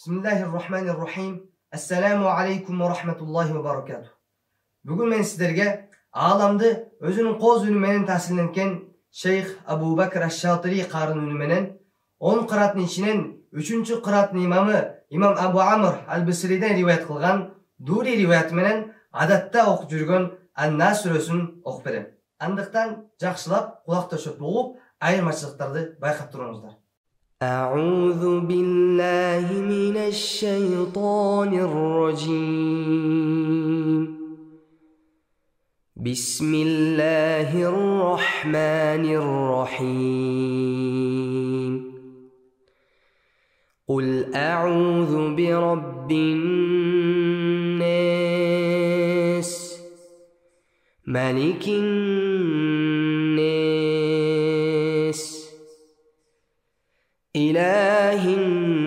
Bismillahirrahmanirrahim. Assalamu alaikum wa rahmatullahi wa barakatuh. Bugün men sizlerge alamdı özünün qoz ünü menen tahsillenken Şeyh Abu Bakr Ash-Shatiri qarın ünü menen 10 qıratın içinen 3-cü qıratın imamı İmam Abu Amr al-Bisri'den rivayet kılgan Duri rivayet menen adatda okup жүрgön An-Nas surasını okup berem. Andıktan жақшылап kulakta şöp boğup ayırmaçılıklardı bayqap turuңuzlar. أعوذ بالله من الشيطان الرجيم بسم الله الرحمن الرحيم قل أعوذ برب الناس ملك الناس إله الناس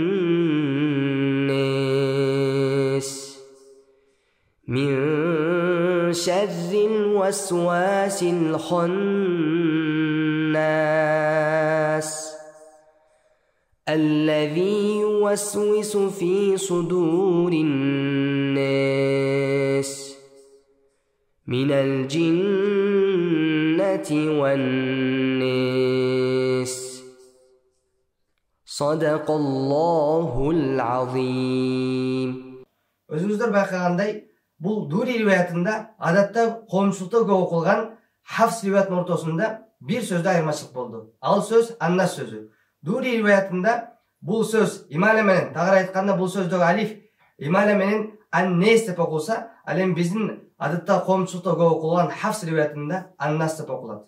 من شر الوسواس الخناس الذي يوسوس في صدور الناس من الجنة والناس Sadaqallahul azim. Özünüzler bayqaganday, bu Duri rivayetinde adatta komşulukta көп okulgan Hafs rivayetinin ortasında bir sözde ayırmaçılık boldu. Al söz An-Nas sözü. Duri rivayetinde bu söz imalemenin, tağır aytqanda bu sözdög alif imalemenin An-Nas dep okulsa, alem bizin adatta komşulukta көп okulgan Hafs rivayetinde An-Nas dep okulat.